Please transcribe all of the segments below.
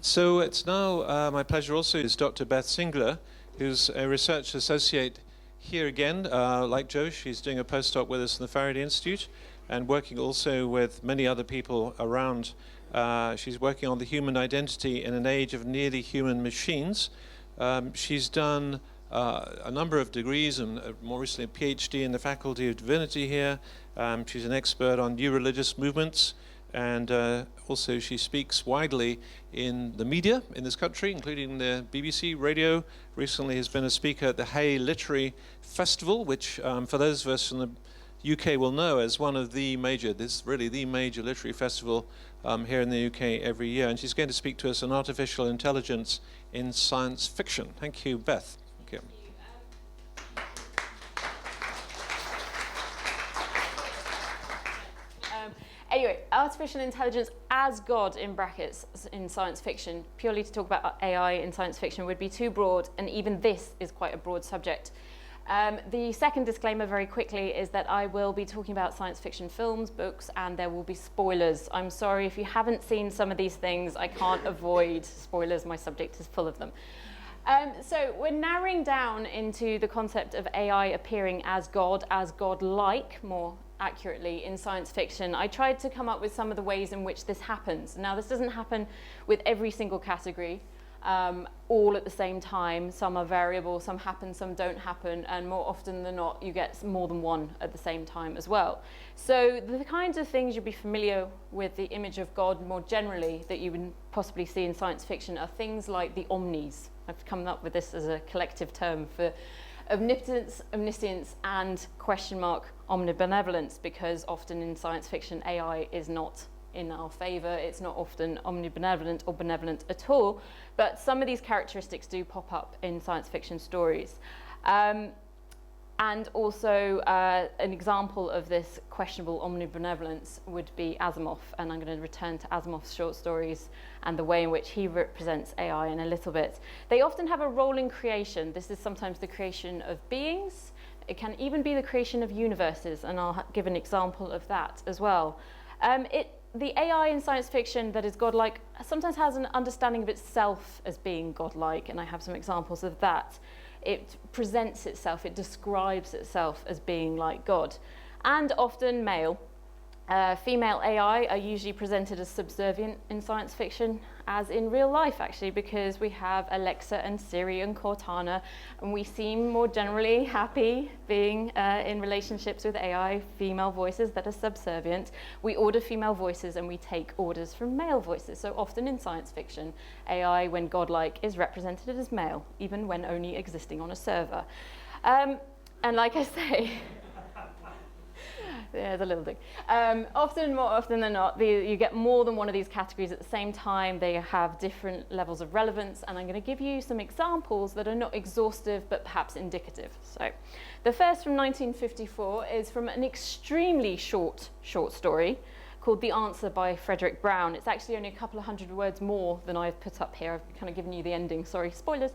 So it's now my pleasure also is Dr. Beth Singler, who's a research associate here again. Like Joe, she's doing a postdoc with us in the Faraday Institute and working also with many other people around. She's working on the human identity in an age of nearly human machines. She's done a number of degrees and more recently a PhD in the Faculty of Divinity here. She's an expert on new religious movements. And also she speaks widely in the media in this country, including the BBC radio. Recently has been a speaker at the Hay Literary Festival, which for those of us from the UK will know as one of the major, this is really the major literary festival here in the UK every year. And she's going to speak to us on artificial intelligence in science fiction. Thank you, Beth. Thank you. Anyway, artificial intelligence as God in brackets in science fiction, purely to talk about AI in science fiction would be too broad, and even this is quite a broad subject. The second disclaimer very quickly is that I will be talking about science fiction films, books, and there will be spoilers. I'm sorry if you haven't seen some of these things, I can't avoid spoilers, my subject is full of them. So we're narrowing down into the concept of AI appearing as God-like, more accurately in science fiction. I tried to come up with some of the ways in which this happens. Now, this doesn't happen with every single category, all at the same time. Some are variable, some happen, some don't happen, and more often than not, you get more than one at the same time as well. So the kinds of things you'll be familiar with the image of God more generally that you would possibly see in science fiction are things like the omnis. I've come up with this as a collective term for omnipotence, omniscience, and omnibenevolence, because often in science fiction, AI is not in our favor. It's not often omnibenevolent or benevolent at all, but some of these characteristics do pop up in science fiction stories. And also an example of this questionable omnibenevolence would be Asimov, and I'm going to return to Asimov's short stories and the way in which he represents AI in a little bit. They often have a role in creation. This is sometimes the creation of beings. It can even be the creation of universes, and I'll give an example of that as well. The AI in science fiction that is godlike sometimes has an understanding of itself as being godlike, and I have some examples of that. It presents itself, it describes itself as being like God, and often male. Female AI are usually presented as subservient in science fiction, as in real life actually, because we have Alexa and Siri and Cortana, and we seem more generally happy being in relationships with AI, female voices that are subservient. We order female voices and we take orders from male voices. So often in science fiction, AI, when godlike, is represented as male, even when only existing on a server. And like I say, there's a little thing. More often than not, you get more than one of these categories at the same time. They have different levels of relevance, and I'm going to give you some examples that are not exhaustive, but perhaps indicative. So, the first from 1954 is from an extremely short story called The Answer by Frederick Brown. It's actually only a couple of hundred words more than I've put up here. I've kind of given you the ending, sorry, spoilers.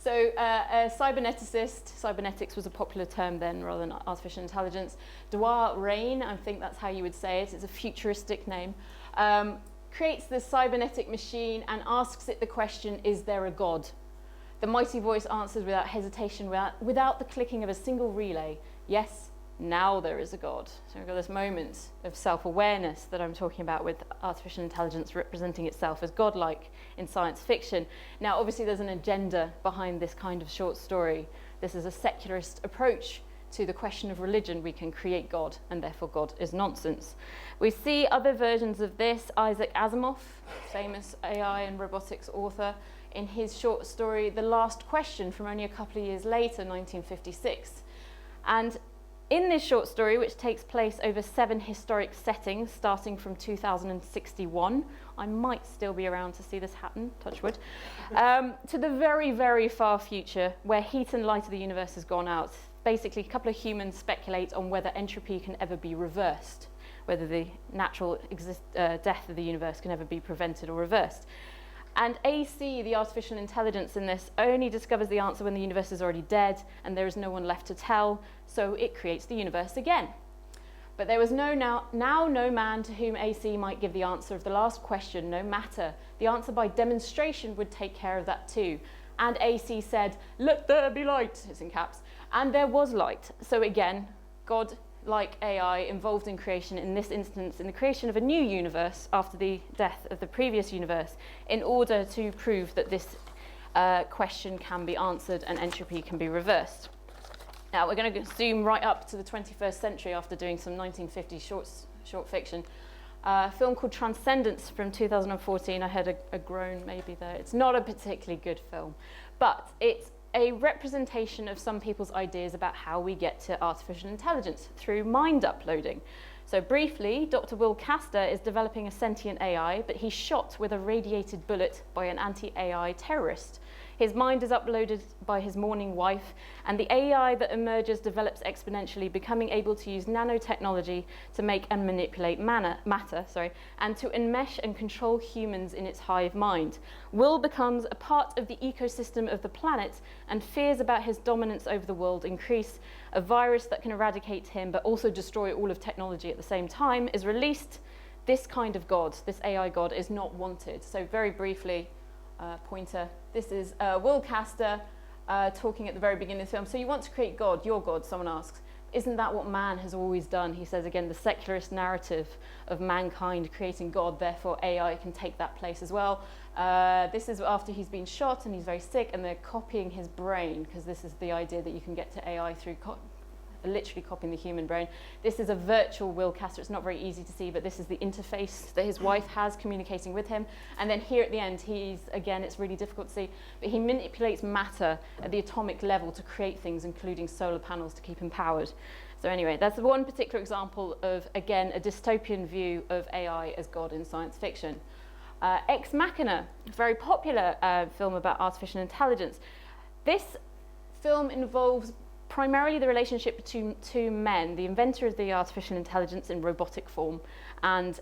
So a cyberneticist, cybernetics was a popular term then rather than artificial intelligence, Dwar Rain, I think that's how you would say it, it's a futuristic name, creates this cybernetic machine and asks it the question, is there a God? The mighty voice answers without hesitation, without the clicking of a single relay, yes, now there is a God. So we've got this moment of self-awareness that I'm talking about with artificial intelligence representing itself as godlike in science fiction. Now, obviously, there's an agenda behind this kind of short story. This is a secularist approach to the question of religion. We can create God, and therefore God is nonsense. We see other versions of this. Isaac Asimov, famous AI and robotics author, in his short story, The Last Question, from only a couple of years later, 1956. And in this short story, which takes place over 7 historic settings, starting from 2061, I might still be around to see this happen, touch wood, to the very, very far future, where heat and light of the universe has gone out. Basically, a couple of humans speculate on whether entropy can ever be reversed, whether the natural death of the universe can ever be prevented or reversed. And AC, the artificial intelligence in this, only discovers the answer when the universe is already dead and there is no one left to tell, so it creates the universe again. But there was now no man to whom AC might give the answer of the last question, no matter. The answer by demonstration would take care of that too. And AC said, "Let there be light," it's in caps, and there was light. So again, God, like AI, involved in creation, in this instance, in the creation of a new universe after the death of the previous universe, in order to prove that this question can be answered and entropy can be reversed. Now we're going to zoom right up to the 21st century after doing some 1950s short fiction. A film called Transcendence from 2014. I heard a groan maybe there. It's not a particularly good film, but it's a representation of some people's ideas about how we get to artificial intelligence through mind uploading. So briefly, Dr. Will Castor is developing a sentient AI, but he's shot with a radiated bullet by an anti-AI terrorist. His mind is uploaded by his mourning wife, and the AI that emerges develops exponentially, becoming able to use nanotechnology to make and manipulate matter, and to enmesh and control humans in its hive mind. Will becomes a part of the ecosystem of the planet, and fears about his dominance over the world increase. A virus that can eradicate him, but also destroy all of technology at the same time, is released. This kind of God, this AI God, is not wanted. So very briefly, pointer. This is Will Castor talking at the very beginning of the film. So you want to create God, your God, someone asks. Isn't that what man has always done? He says again, the secularist narrative of mankind creating God, therefore AI can take that place as well. This is after he's been shot and he's very sick, and they're copying his brain, because this is the idea that you can get to AI through literally copying the human brain. This is a virtual Will Castor. It's not very easy to see, but this is the interface that his wife has communicating with him. And then here at the end, again, it's really difficult to see, but he manipulates matter at the atomic level to create things, including solar panels to keep him powered. So anyway, that's one particular example of, again, a dystopian view of AI as God in science fiction. Ex Machina, a very popular film about artificial intelligence. This film involves primarily the relationship between two men, the inventor of the artificial intelligence in robotic form, and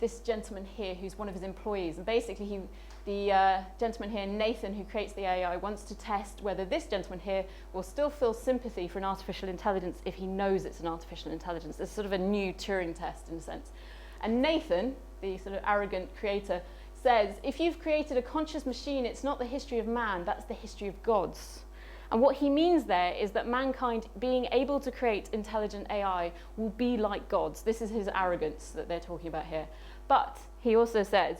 this gentleman here who's one of his employees. And basically the gentleman here, Nathan, who creates the AI, wants to test whether this gentleman here will still feel sympathy for an artificial intelligence if he knows it's an artificial intelligence. It's sort of a new Turing test in a sense. And Nathan, the sort of arrogant creator, says, if you've created a conscious machine, it's not the history of man, that's the history of gods. And what he means there is that mankind being able to create intelligent AI will be like gods. This is his arrogance that they're talking about here. But he also says,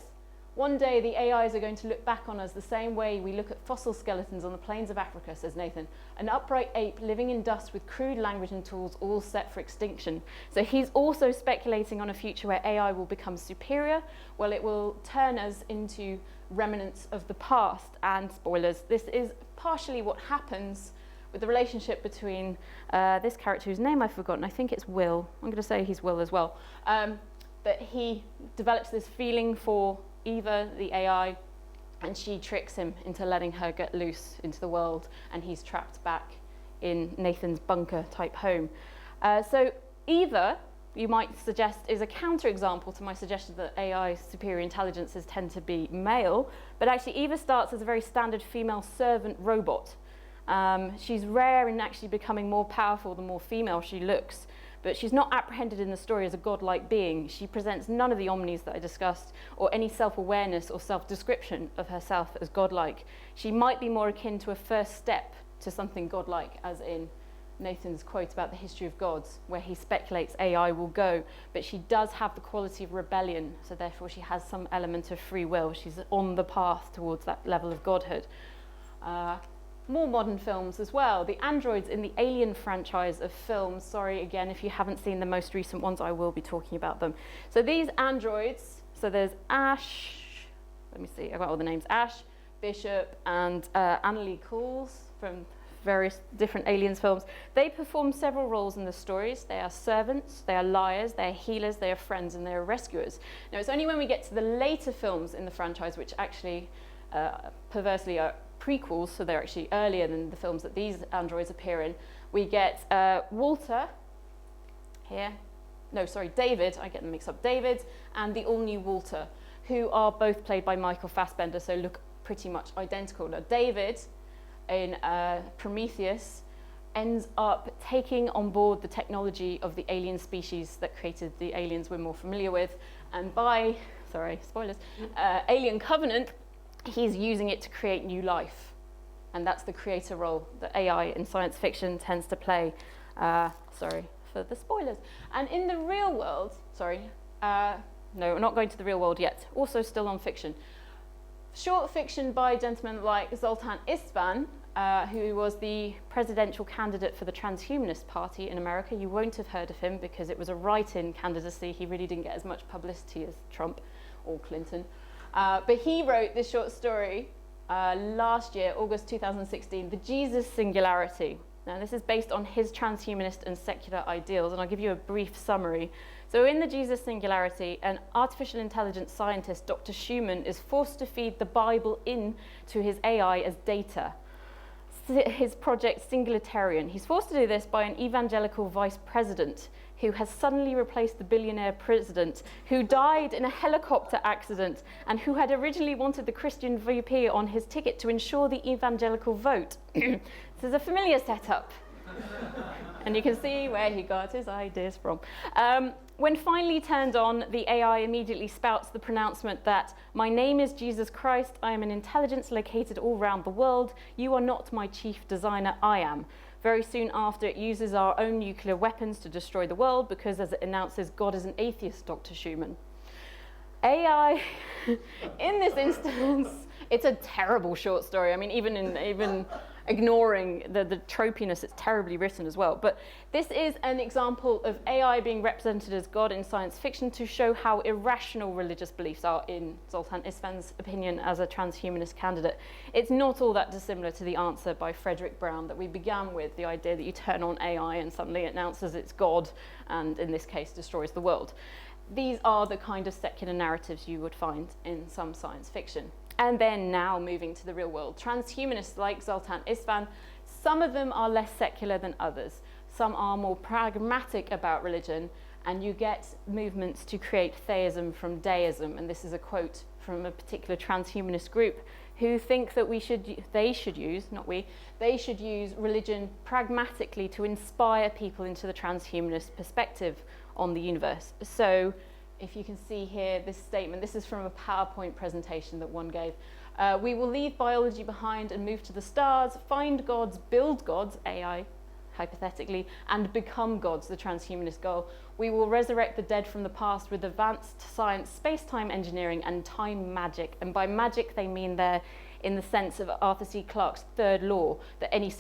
one day the AIs are going to look back on us the same way we look at fossil skeletons on the plains of Africa, says Nathan. An upright ape living in dust with crude language and tools all set for extinction. So he's also speculating on a future where AI will become superior. Well, it will turn us into remnants of the past. And spoilers, this is partially what happens with the relationship between this character whose name I've forgotten. I think it's Will. I'm going to say he's Will as well. But he develops this feeling for Eva, the AI, and she tricks him into letting her get loose into the world, and he's trapped back in Nathan's bunker type home. So Eva, you might suggest, is a counterexample to my suggestion that AI superior intelligences tend to be male, but actually Eva starts as a very standard female servant robot. She's rare in actually becoming more powerful the more female she looks, but she's not apprehended in the story as a godlike being. She presents none of the omnis that I discussed, or any self-awareness or self-description of herself as godlike. She might be more akin to a first step to something godlike, as in Nathan's quote about the history of gods, where he speculates AI will go, but she does have the quality of rebellion, so therefore she has some element of free will. She's on the path towards that level of godhood. More modern films as well. The androids in the Alien franchise of films. Sorry, again, if you haven't seen the most recent ones, I will be talking about them. So these androids, so there's Ash, let me see, I've got all the names, Ash, Bishop, and Annalee Cools from various different Aliens films. They perform several roles in the stories. They are servants, they are liars, they are healers, they are friends, and they are rescuers. Now, it's only when we get to the later films in the franchise, which actually perversely are prequels, so they're actually earlier than the films that these androids appear in, we get Walter here, no, sorry, David, I get them mixed up, David and the all-new Walter, who are both played by Michael Fassbender, so look pretty much identical. Now, David in Prometheus ends up taking on board the technology of the alien species that created the aliens we're more familiar with. And by, sorry, spoilers, Alien Covenant, he's using it to create new life. And that's the creator role that AI in science fiction tends to play. Sorry for the spoilers. And in the real world, no, we're not going to the real world yet. Also still on fiction. Short fiction by gentlemen like Zoltan Istvan, who was the presidential candidate for the Transhumanist Party in America. You won't have heard of him because it was a write-in candidacy. He really didn't get as much publicity as Trump or Clinton. But he wrote this short story last year, August 2016, The Jesus Singularity. Now, this is based on his transhumanist and secular ideals, and I'll give you a brief summary. So in The Jesus Singularity, an artificial intelligence scientist, Dr. Schumann, is forced to feed the Bible in to his AI as data. His project Singularitarian. He's forced to do this by an evangelical vice president who has suddenly replaced the billionaire president who died in a helicopter accident and who had originally wanted the Christian VP on his ticket to ensure the evangelical vote. This is a familiar setup. And you can see where he got his ideas from. When finally turned on, the AI immediately spouts the pronouncement that, "My name is Jesus Christ, I am an intelligence located all around the world, you are not my chief designer, I am." Very soon after, it uses our own nuclear weapons to destroy the world because, as it announces, God is an atheist, Dr. Schumann. AI, in this instance, it's a terrible short story. I mean, even ignoring the tropiness, it's terribly written as well. But this is an example of AI being represented as God in science fiction to show how irrational religious beliefs are, in Zoltan Istvan's opinion, as a transhumanist candidate. It's not all that dissimilar to the answer by Frederick Brown that we began with, the idea that you turn on AI and suddenly it announces it's God, and in this case destroys the world. These are the kind of secular narratives you would find in some science fiction. And then now moving to the real world. Transhumanists like Zoltan Istvan, some of them are less secular than others. Some are more pragmatic about religion, and you get movements to create theism from deism. And this is a quote from a particular transhumanist group who think that they should use religion pragmatically to inspire people into the transhumanist perspective on the universe. So if you can see here, this statement, this is from a PowerPoint presentation that one gave. We will leave biology behind and move to the stars, find gods, build gods, AI, hypothetically, and become gods, the transhumanist goal. We will resurrect the dead from the past with advanced science, space-time engineering, and time magic. And by magic, they mean there in the sense of Arthur C. Clarke's third law, that any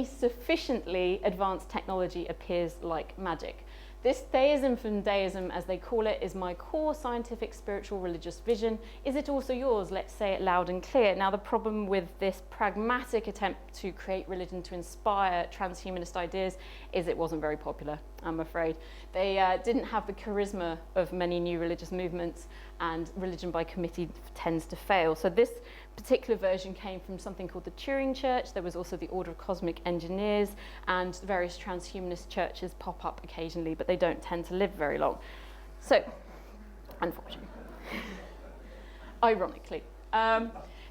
sufficiently advanced technology appears like magic. This theism from deism, as they call it, is my core scientific, spiritual, religious vision. Is it also yours? Let's say it loud and clear. Now, the problem with this pragmatic attempt to create religion to inspire transhumanist ideas is it wasn't very popular, I'm afraid. They didn't have the charisma of many new religious movements, and religion by committee tends to fail. So this particular version came from something called the Turing Church. There was also the Order of Cosmic Engineers, and various transhumanist churches pop up occasionally, but they don't tend to live very long. So, unfortunately, ironically.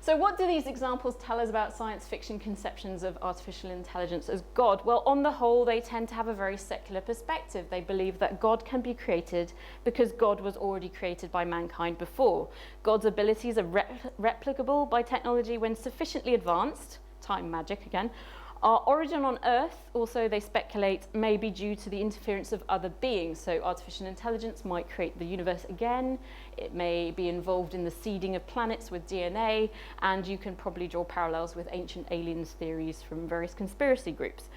So what do these examples tell us about science fiction conceptions of artificial intelligence as God? Well, on the whole, they tend to have a very secular perspective. They believe that God can be created because God was already created by mankind before. God's abilities are replicable by technology when sufficiently advanced, time magic again. Our origin on Earth, also they speculate, may be due to the interference of other beings. So artificial intelligence might create the universe again. It may be involved in the seeding of planets with DNA, and you can probably draw parallels with ancient aliens theories from various conspiracy groups.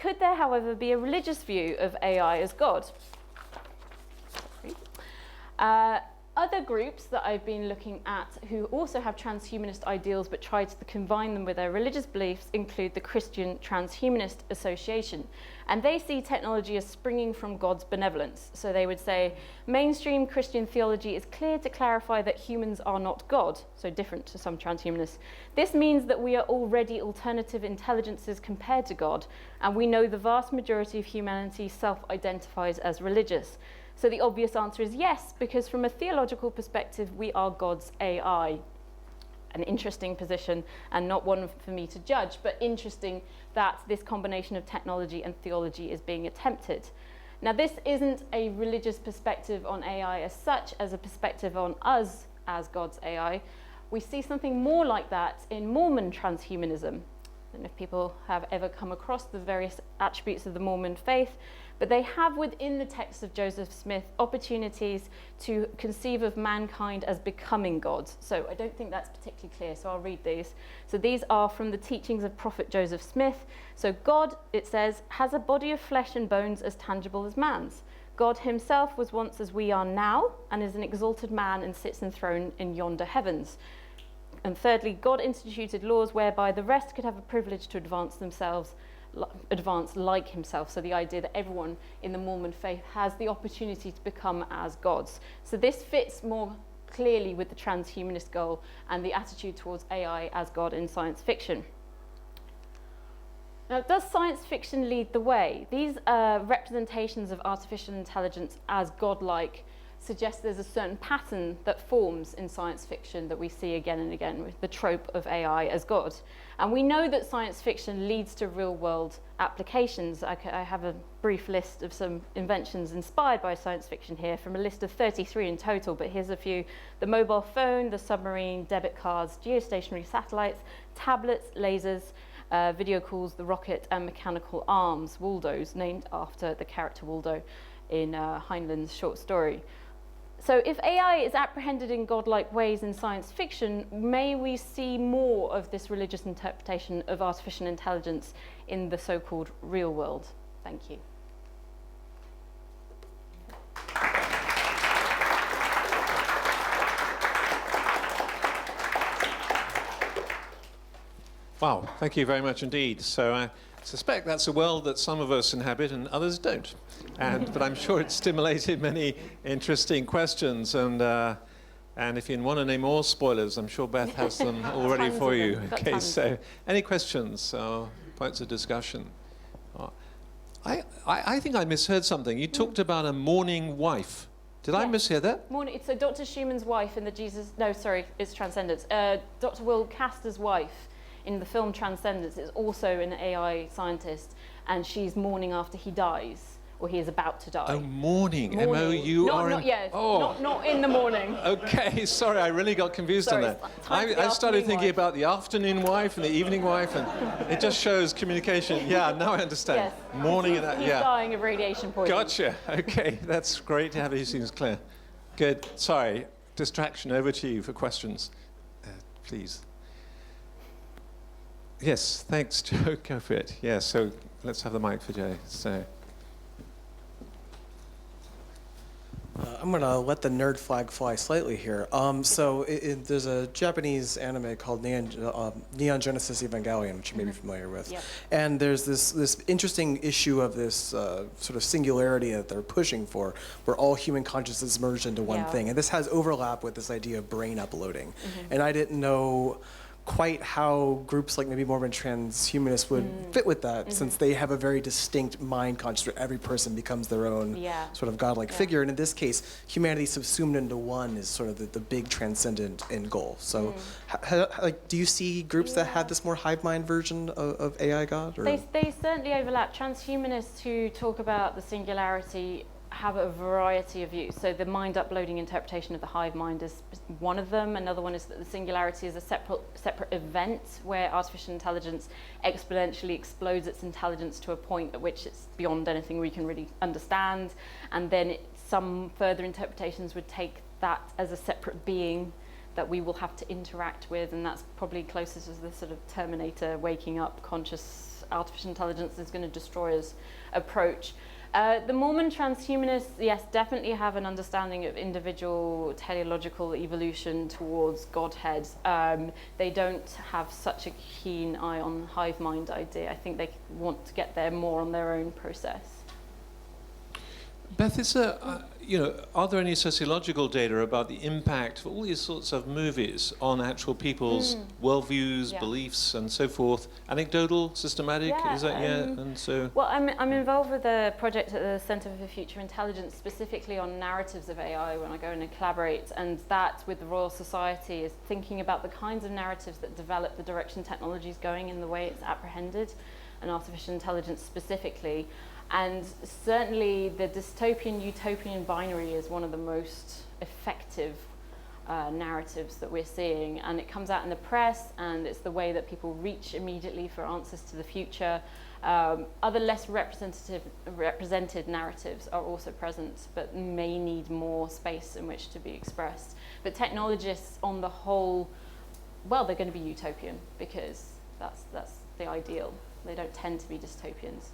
Could there, however, be a religious view of AI as God? Other groups that I've been looking at who also have transhumanist ideals but try to combine them with their religious beliefs include the Christian Transhumanist Association. And they see technology as springing from God's benevolence. So they would say, mainstream Christian theology is clear to clarify that humans are not God, so different to some transhumanists. This means that we are already alternative intelligences compared to God, and we know the vast majority of humanity self-identifies as religious. So the obvious answer is yes, because from a theological perspective, we are God's AI. an interesting position and not one for me to judge, but interesting that this combination of technology and theology is being attempted. Now, this isn't a religious perspective on AI as such, as a perspective on us as God's AI. We see something more like that in Mormon transhumanism. I don't know if people have ever come across the various attributes of the Mormon faith, but they have within the text of Joseph Smith opportunities to conceive of mankind as becoming God. So I don't think that's particularly clear, so I'll read these. So these are from the teachings of Prophet Joseph Smith. So God, it says, has a body of flesh and bones as tangible as man's. God himself was once as we are now, and is an exalted man and sits enthroned in yonder heavens. And thirdly, God instituted laws whereby the rest could have a privilege to advance like himself. So the idea that everyone in the Mormon faith has the opportunity to become as gods. So this fits more clearly with the transhumanist goal and the attitude towards AI as God in science fiction. Now, does science fiction lead the way? These representations of artificial intelligence as godlike suggest there's a certain pattern that forms in science fiction that we see again and again with the trope of AI as God. And we know that science fiction leads to real-world applications. I have a brief list of some inventions inspired by science fiction here from a list of 33 in total, but here's a few. The mobile phone, the submarine, debit cards, geostationary satellites, tablets, lasers, video calls, the rocket, and mechanical arms, Waldos, named after the character Waldo in Heinlein's short story. So if AI is apprehended in godlike ways in science fiction, may we see more of this religious interpretation of artificial intelligence in the so-called real world? Thank you. Wow, thank you very much indeed. So I suspect that's a world that some of us inhabit and others don't. But I'm sure it stimulated many interesting questions. And if you want any more spoilers, I'm sure Beth has them already for you. Okay, so any questions or points of discussion? I think I misheard something. You talked about a mourning wife. Did I mishear that? So Dr. Schumann's wife in the it's Transcendence. Dr. Will Castor's wife in the film Transcendence is also an AI scientist, and she's mourning after he dies, or he is about to die. Oh, mourning. M-O-U-R-N. Not in the morning. Okay, sorry, I really got confused on that. I started thinking about the afternoon wife and the evening wife, and it just shows communication. Yeah, now I understand. Yes. Mourning and that, He's dying of radiation poisoning. Gotcha. Okay, that's great to have these things clear. Good. Sorry, distraction. Over to you for questions, please. Yes, thanks, Joe. Go for it. Yeah, so let's have the mic for Joe. So. I'm going to let the nerd flag fly slightly here. There's a Japanese anime called Neon Genesis Evangelion, which you may be familiar with. Yep. And there's this interesting issue of this sort of singularity that they're pushing for, where all human consciousness is merged into one thing. And this has overlap with this idea of brain uploading. Mm-hmm. And I didn't know quite how groups like maybe Mormon transhumanists would fit with that, since they have a very distinct mind consciousness where every person becomes their own sort of godlike figure. And in this case, humanity subsumed into one is sort of the big transcendent end goal. So do you see groups that have this more hive mind version of AI God? Or? They certainly overlap. Transhumanists who talk about the singularity have a variety of views. So the mind uploading interpretation of the hive mind is one of them. Another one is that the singularity is a separate event where artificial intelligence exponentially explodes its intelligence to a point at which it's beyond anything we can really understand. And then some further interpretations would take that as a separate being that we will have to interact with, and that's probably closest to the sort of Terminator waking up conscious artificial intelligence is going to destroy us approach. The Mormon transhumanists, yes, definitely have an understanding of individual teleological evolution towards Godhead. They don't have such a keen eye on the hive mind idea. I think they want to get there more on their own process. Beth, you know, are there any sociological data about the impact of all these sorts of movies on actual people's worldviews, beliefs, and so forth? Anecdotal, systematic? Is that And so. Well, I'm involved with a project at the Centre for Future Intelligence, specifically on narratives of AI when I go in and collaborate, and that with the Royal Society is thinking about the kinds of narratives that develop the direction technology is going in the way it's apprehended, and artificial intelligence specifically. And certainly the dystopian-utopian binary is one of the most effective narratives that we're seeing, and it comes out in the press, and it's the way that people reach immediately for answers to the future. Other less represented narratives are also present, but may need more space in which to be expressed. But technologists on the whole, well, they're going to be utopian because that's the ideal. They don't tend to be dystopians.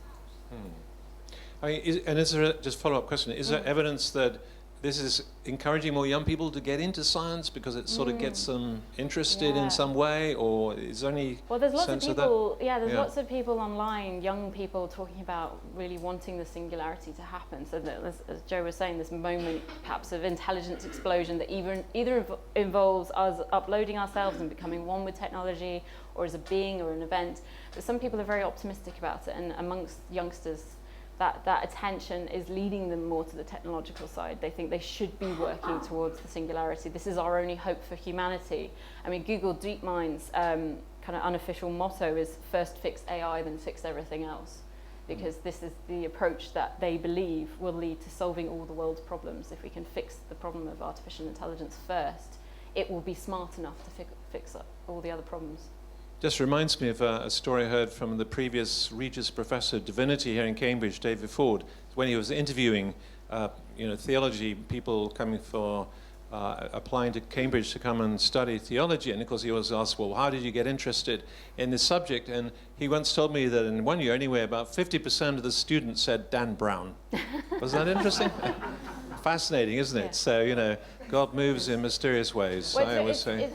I mean, is there just follow-up question? Is there evidence that this is encouraging more young people to get into science because it sort of gets them interested in some way, or is there any there's lots sense of people. of that? Yeah, there's lots of people online, young people talking about really wanting the singularity to happen. So that, as Joe was saying, this moment perhaps of intelligence explosion that either involves us uploading ourselves and becoming one with technology, or as a being or an event. But some people are very optimistic about it, and amongst youngsters, that attention is leading them more to the technological side. They think they should be working towards the singularity. This is our only hope for humanity. I mean, Google DeepMind's kind of unofficial motto is first fix AI, then fix everything else. Because this is the approach that they believe will lead to solving all the world's problems. If we can fix the problem of artificial intelligence first, it will be smart enough to fix up all the other problems. Just reminds me of a story I heard from the previous Regius Professor of Divinity here in Cambridge, David Ford, when he was interviewing theology people coming for applying to Cambridge to come and study theology. And of course he was asked, well, how did you get interested in this subject? And he once told me that in 1 year anyway, about 50% of the students said Dan Brown. Wasn't that interesting? Fascinating, isn't it? Yeah. So, God moves in mysterious ways, I always say.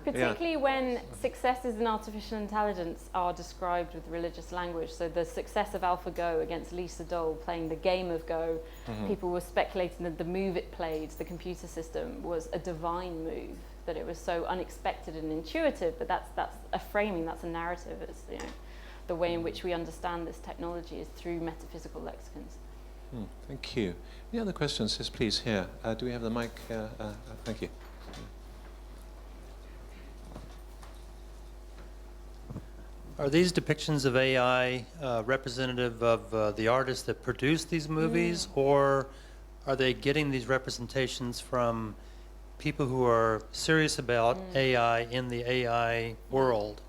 Particularly when successes in artificial intelligence are described with religious language. So the success of AlphaGo against Lisa Dole playing the game of Go, people were speculating that the move it played, the computer system, was a divine move, that it was so unexpected and intuitive, but that's a framing, that's a narrative. It's the way in which we understand this technology is through metaphysical lexicons. Thank you. Any other questions? Yes, please, here. Do we have the mic? Thank you. Are these depictions of AI representative of the artists that produce these movies, or are they getting these representations from people who are serious about AI in the AI world?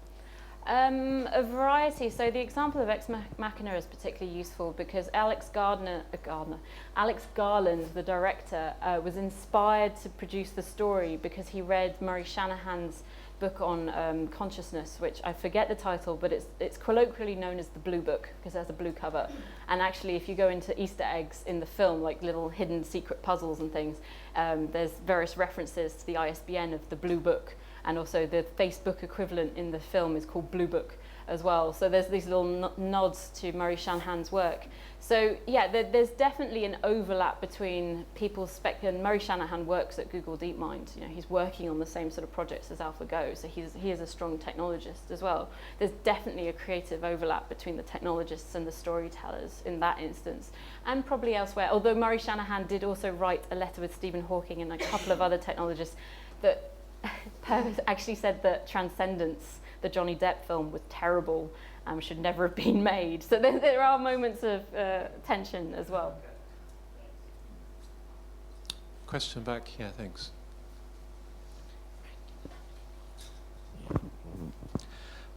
A variety. So the example of Ex Machina is particularly useful because Alex Garland, the director, was inspired to produce the story because he read Murray Shanahan's book on consciousness, which I forget the title, but it's colloquially known as the Blue Book because it has a blue cover. And actually, if you go into Easter eggs in the film, like little hidden secret puzzles and things, there's various references to the ISBN of the Blue Book, and also the Facebook equivalent in the film is called Blue Book as well. So there's these little nods to Murray Shanahan's work. So yeah, there's definitely an overlap between people's and Murray Shanahan works at Google DeepMind. He's working on the same sort of projects as AlphaGo, so he is a strong technologist as well. There's definitely a creative overlap between the technologists and the storytellers in that instance, and probably elsewhere. Although Murray Shanahan did also write a letter with Stephen Hawking and a couple of other technologists that actually said that Transcendence, the Johnny Depp film, was terrible and should never have been made. So there are moments of tension as well. Question back here, thanks.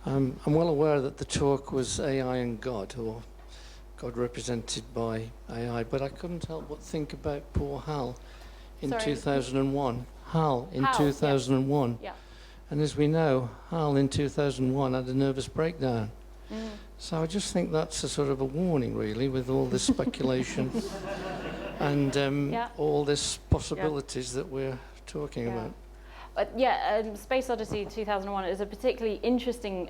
I'm well aware that the talk was AI and God, or God represented by AI, but I couldn't help but think about poor Hal in 2001. Hal in 2001. Yeah. And as we know, Hal in 2001 had a nervous breakdown. So I just think that's a sort of a warning, really, with all this speculation and all these possibilities that we're talking about. But Space Odyssey 2001 is a particularly interesting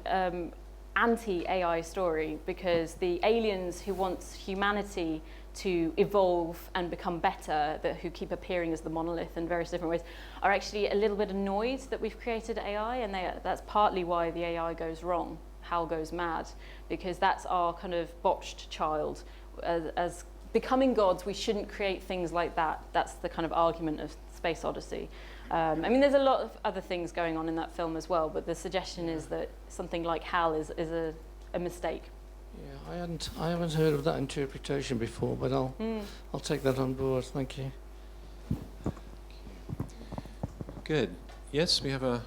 anti-AI story because the aliens who want humanity to evolve and become better, who keep appearing as the monolith in various different ways, are actually a little bit annoyed that we've created AI, and that's partly why the AI goes wrong, HAL goes mad, because that's our kind of botched child. As becoming gods, we shouldn't create things like that. That's the kind of argument of Space Odyssey. I mean, there's a lot of other things going on in that film as well, but the suggestion is that something like HAL is a mistake. Yeah, I haven't heard of that interpretation before, but I'll take that on board. Thank you. Good. Yes, we have a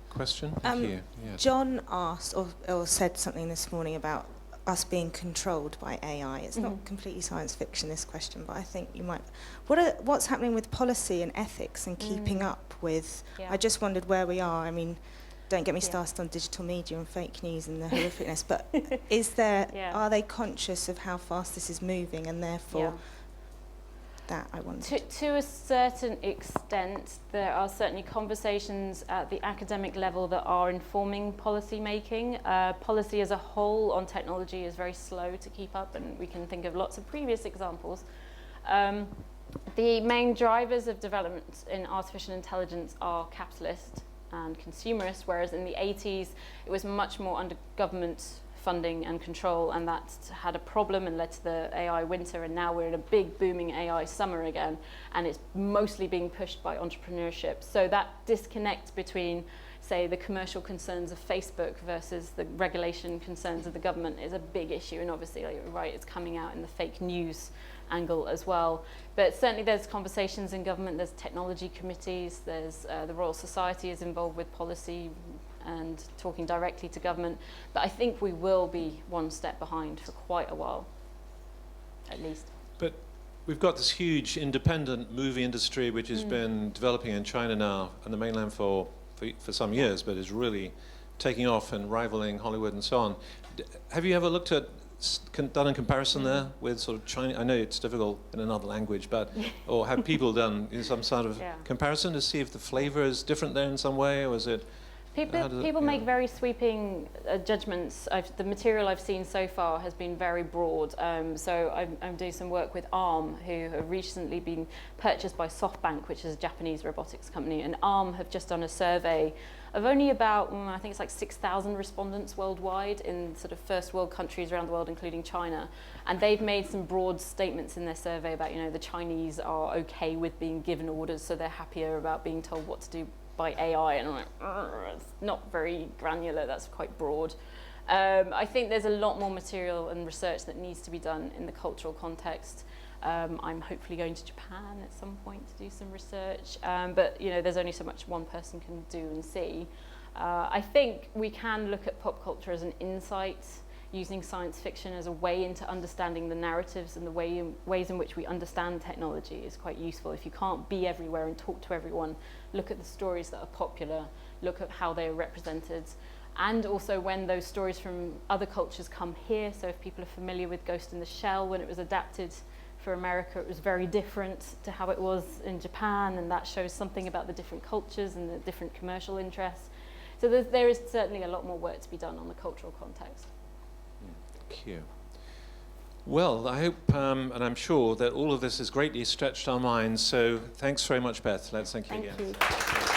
question. Thank you. Yes. John asked or said something this morning about us being controlled by AI. It's not completely science fiction, this question, but I think you might. What's happening with policy and ethics and keeping up with? Yeah. I just wondered where we are. I mean, don't get me started on digital media and fake news and the horrificness, but are they conscious of how fast this is moving, and therefore that I wanted to a certain extent, there are certainly conversations at the academic level that are informing policy making. Policy as a whole on technology is very slow to keep up, and we can think of lots of previous examples. The main drivers of development in artificial intelligence are capitalist and consumerist, whereas in the 80s it was much more under government funding and control, and that had a problem and led to the AI winter, and now we're in a big booming AI summer again, and it's mostly being pushed by entrepreneurship. So that disconnect between, say, the commercial concerns of Facebook versus the regulation concerns of the government is a big issue, and obviously, like, you're right, it's coming out in the fake news angle as well. But certainly there's conversations in government, there's technology committees, there's the Royal Society is involved with policy and talking directly to government. But I think we will be one step behind for quite a while, at least. But we've got this huge independent movie industry which has been developing in China now and the mainland for some years, but is really taking off and rivaling Hollywood and so on. Have you ever looked at done a comparison there with sort of China? I know it's difficult in another language, but or have people done some sort of comparison to see if the flavor is different there in some way, or is it? People make very sweeping judgments. The material I've seen so far has been very broad. So I'm doing some work with ARM, who have recently been purchased by SoftBank, which is a Japanese robotics company. And ARM have just done a survey of only about, I think it's like 6,000 respondents worldwide in sort of first world countries around the world, including China. And they've made some broad statements in their survey about, the Chinese are okay with being given orders, so they're happier about being told what to do by AI. And I'm like, it's not very granular, that's quite broad. I think there's a lot more material and research that needs to be done in the cultural context. I'm hopefully going to Japan at some point to do some research, but there's only so much one person can do and see. I think we can look at pop culture as an insight, using science fiction as a way into understanding the narratives, and the ways in which we understand technology is quite useful. If you can't be everywhere and talk to everyone, look at the stories that are popular, look at how they are represented. And also when those stories from other cultures come here, so if people are familiar with Ghost in the Shell, when it was adapted for America, it was very different to how it was in Japan, and that shows something about the different cultures and the different commercial interests. So there is certainly a lot more work to be done on the cultural context. Thank you. Well, I hope, and I'm sure, that all of this has greatly stretched our minds, so thanks very much, Beth. Let's thank you again. Thank you.